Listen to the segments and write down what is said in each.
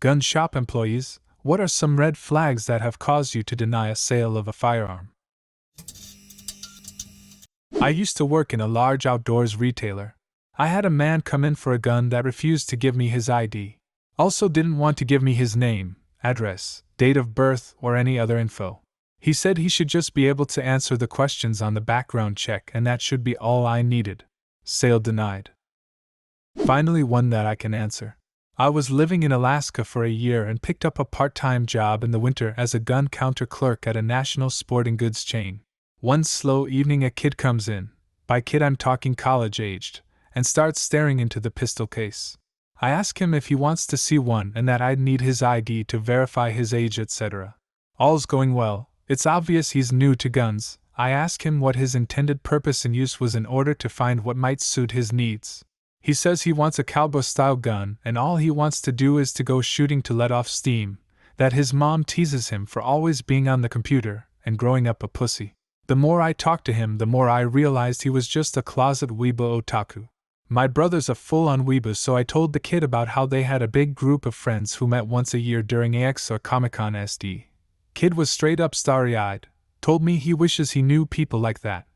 Gun shop employees, what are some red flags that have caused you to deny a sale of a firearm? I used to work in a large outdoors retailer. I had a man come in for a gun that refused to give me his ID. Also didn't want to give me his name, address, date of birth, or any other info. He said he should just be able to answer the questions on the background check and that should be all I needed. Sale denied. Finally, one that I can answer. I was living in Alaska for a year and picked up a part-time job in the winter as a gun counter clerk at a national sporting goods chain. One slow evening a kid comes in, by kid I'm talking college-aged, and starts staring into the pistol case. I ask him if he wants to see one and that I'd need his ID to verify his age, etc. All's going well. It's obvious he's new to guns. I ask him what his intended purpose and use was in order to find what might suit his needs. He says he wants a cowboy-style gun and all he wants to do is to go shooting to let off steam, that his mom teases him for always being on the computer and growing up a pussy. The more I talked to him, the more I realized he was just a closet weebo otaku. My brother's a full-on weebo, so I told the kid about how they had a big group of friends who met once a year during AX or Comic-Con SD. Kid was straight up starry-eyed, told me he wishes he knew people like that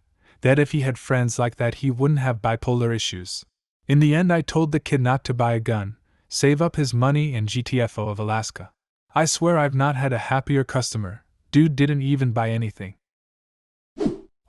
if he had friends like that he wouldn't have bipolar issues. In the end I told the kid not to buy a gun, save up his money and GTFO of Alaska. I swear I've not had a happier customer. Dude didn't even buy anything.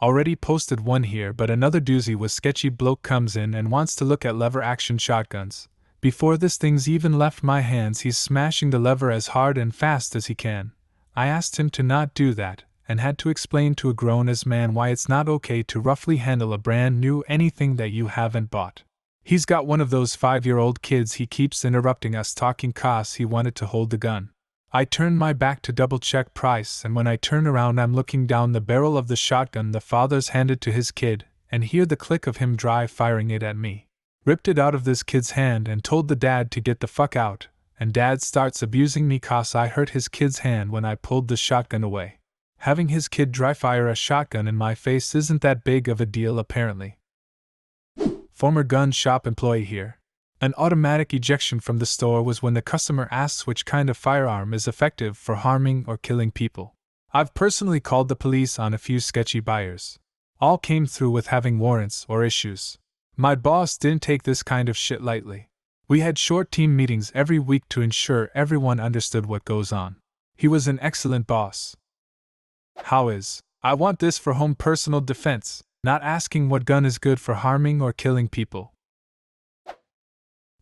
Already posted one here, but another doozy was sketchy bloke comes in and wants to look at lever action shotguns. Before this thing's even left my hands he's smashing the lever as hard and fast as he can. I asked him to not do that, and had to explain to a grown-ass man why it's not okay to roughly handle a brand new anything that you haven't bought. He's got one of those 5-year-old kids he keeps interrupting us talking 'cause he wanted to hold the gun. I turn my back to double-check price, and when I turn around I'm looking down the barrel of the shotgun the father's handed to his kid, and hear the click of him dry firing it at me. Ripped it out of this kid's hand and told the dad to get the fuck out, and dad starts abusing me 'cause I hurt his kid's hand when I pulled the shotgun away. Having his kid dry fire a shotgun in my face isn't that big of a deal apparently. Former gun shop employee here. An automatic ejection from the store was when the customer asks which kind of firearm is effective for harming or killing people. I've personally called the police on a few sketchy buyers. All came through with having warrants or issues. My boss didn't take this kind of shit lightly. We had short team meetings every week to ensure everyone understood what goes on. He was an excellent boss. I want this for home personal defense, not asking what gun is good for harming or killing people.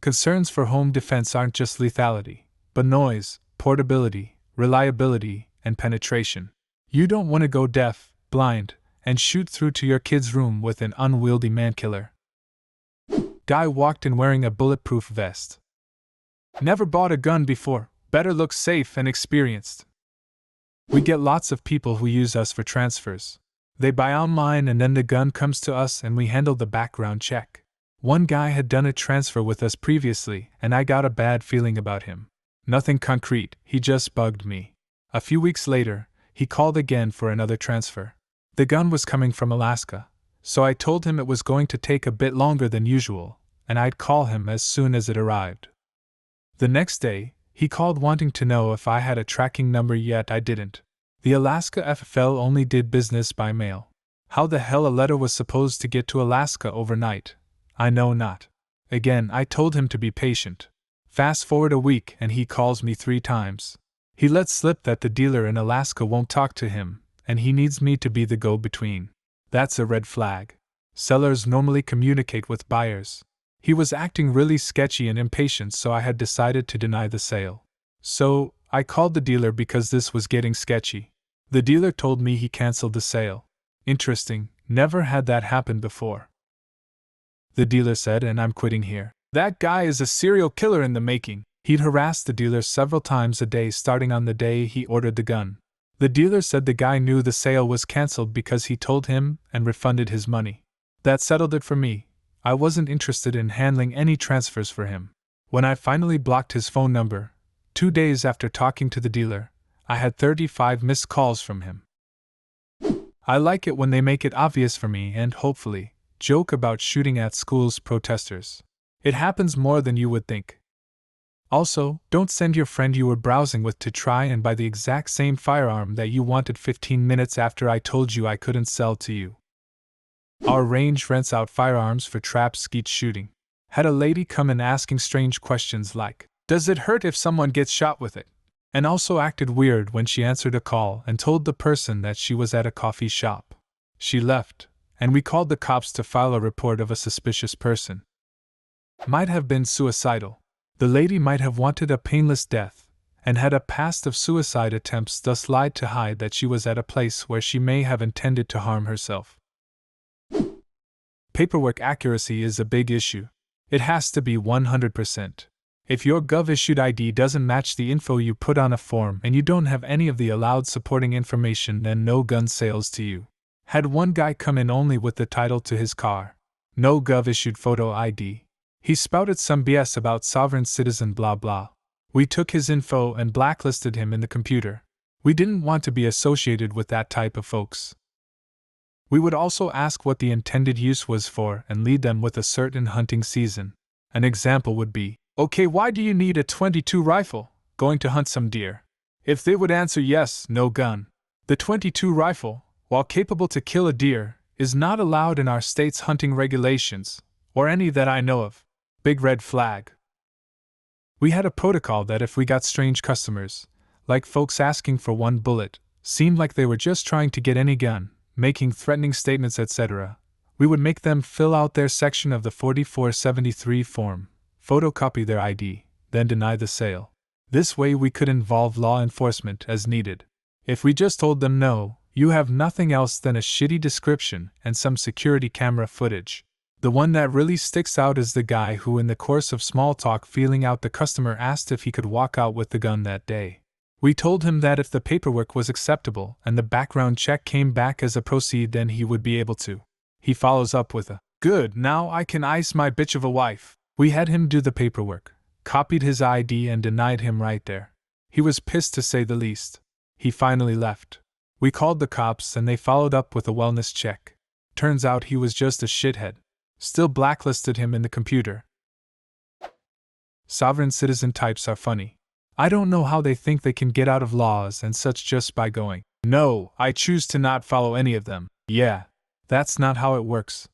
Concerns for home defense aren't just lethality, but noise, portability, reliability, and penetration. You don't want to go deaf, blind, and shoot through to your kid's room with an unwieldy man-killer. Guy walked in wearing a bulletproof vest. Never bought a gun before, better look safe and experienced. We get lots of people who use us for transfers. They buy online and then the gun comes to us and we handle the background check. One guy had done a transfer with us previously, and I got a bad feeling about him. Nothing concrete, he just bugged me. A few weeks later, he called again for another transfer. The gun was coming from Alaska, so I told him it was going to take a bit longer than usual, and I'd call him as soon as it arrived. The next day, he called wanting to know if I had a tracking number yet. I didn't. The Alaska FFL only did business by mail. How the hell a letter was supposed to get to Alaska overnight? I know not. Again, I told him to be patient. Fast forward a week and he calls me 3 times. He lets slip that the dealer in Alaska won't talk to him, and he needs me to be the go-between. That's a red flag. Sellers normally communicate with buyers. He was acting really sketchy and impatient, so I had decided to deny the sale. So, I called the dealer because this was getting sketchy. The dealer told me he canceled the sale. Interesting, never had that happen before. The dealer said, and I'm quitting here. That guy is a serial killer in the making. He'd harassed the dealer several times a day starting on the day he ordered the gun. The dealer said the guy knew the sale was canceled because he told him and refunded his money. That settled it for me. I wasn't interested in handling any transfers for him. When I finally blocked his phone number, 2 days after talking to the dealer, I had 35 missed calls from him. I like it when they make it obvious for me and, hopefully, joke about shooting at schools protesters. It happens more than you would think. Also, don't send your friend you were browsing with to try and buy the exact same firearm that you wanted 15 minutes after I told you I couldn't sell to you. Our range rents out firearms for trap skeet shooting. Had a lady come in asking strange questions like, "Does it hurt if someone gets shot with it?" And also acted weird when she answered a call and told the person that she was at a coffee shop. She left, and we called the cops to file a report of a suspicious person. Might have been suicidal. The lady might have wanted a painless death, and had a past of suicide attempts, thus lied to hide that she was at a place where she may have intended to harm herself. Paperwork accuracy is a big issue. It has to be 100%. If your Gov-issued ID doesn't match the info you put on a form and you don't have any of the allowed supporting information, then no gun sales to you. Had one guy come in only with the title to his car. No Gov-issued photo ID. He spouted some BS about sovereign citizen blah blah. We took his info and blacklisted him in the computer. We didn't want to be associated with that type of folks. We would also ask what the intended use was for and lead them with a certain hunting season. An example would be, "Okay, why do you need a .22 rifle? Going to hunt some deer?" If they would answer yes, no gun. The .22 rifle, while capable to kill a deer, is not allowed in our state's hunting regulations, or any that I know of. Big red flag. We had a protocol that if we got strange customers, like folks asking for one bullet, seemed like they were just trying to get any gun, making threatening statements, etc., we would make them fill out their section of the 4473 form, photocopy their ID, then deny the sale. This way we could involve law enforcement as needed. If we just told them no, you have nothing else than a shitty description and some security camera footage. The one that really sticks out is the guy who, in the course of small talk feeling out the customer, asked if he could walk out with the gun that day. We told him that if the paperwork was acceptable and the background check came back as a proceed, then he would be able to. He follows up with a, "Good, now I can ice my bitch of a wife." We had him do the paperwork, copied his ID and denied him right there. He was pissed to say the least. He finally left. We called the cops and they followed up with a wellness check. Turns out he was just a shithead. Still blacklisted him in the computer. Sovereign citizen types are funny. I don't know how they think they can get out of laws and such just by going, "No, I choose to not follow any of them." Yeah, that's not how it works.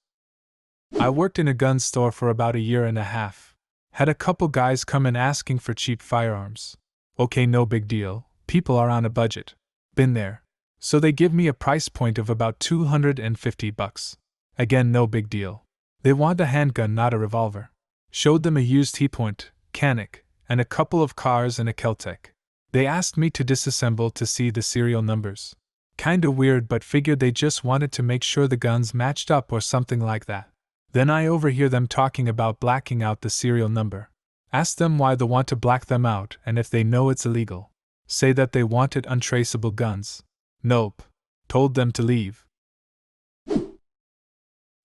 I worked in a gun store for about a year and a half. Had a couple guys come in asking for cheap firearms. Okay, no big deal, people are on a budget. Been there. So they give me a price point of about $250. Again, no big deal. They want a handgun, not a revolver. Showed them a used T-point, Canic, and a couple of cars and a Keltec. They asked me to disassemble to see the serial numbers. Kinda weird, but figured they just wanted to make sure the guns matched up or something like that. Then I overhear them talking about blacking out the serial number. Ask them why they want to black them out and if they know it's illegal. Say that they wanted untraceable guns. Nope. Told them to leave.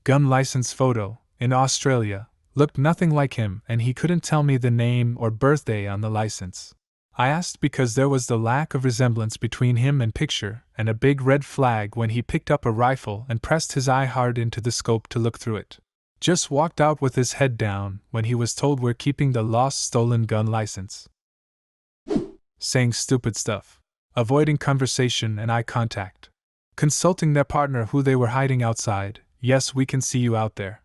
Gun license photo, in Australia, looked nothing like him and he couldn't tell me the name or birthday on the license. I asked because there was the lack of resemblance between him and picture and a big red flag when he picked up a rifle and pressed his eye hard into the scope to look through it. Just walked out with his head down when he was told we're keeping the lost stolen gun license. Saying stupid stuff. Avoiding conversation and eye contact. Consulting their partner who they were hiding outside. Yes, we can see you out there.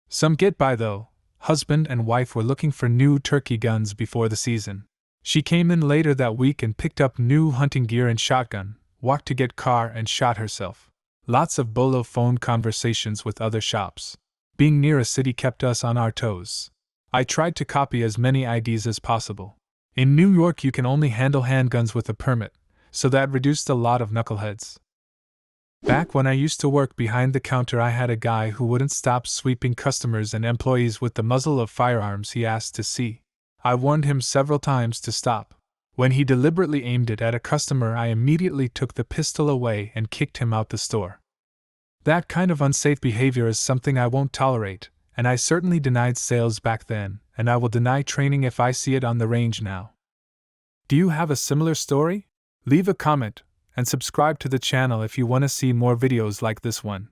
Some get by though. Husband and wife were looking for new turkey guns before the season. She came in later that week and picked up new hunting gear and shotgun, walked to get car and shot herself. Lots of bolo phone conversations with other shops. Being near a city kept us on our toes. I tried to copy as many IDs as possible. In New York you can only handle handguns with a permit, so that reduced a lot of knuckleheads. Back when I used to work behind the counter, I had a guy who wouldn't stop sweeping customers and employees with the muzzle of firearms he asked to see. I warned him several times to stop. When he deliberately aimed it at a customer, I immediately took the pistol away and kicked him out the store. That kind of unsafe behavior is something I won't tolerate, and I certainly denied sales back then, and I will deny training if I see it on the range now. Do you have a similar story? Leave a comment and subscribe to the channel if you want to see more videos like this one.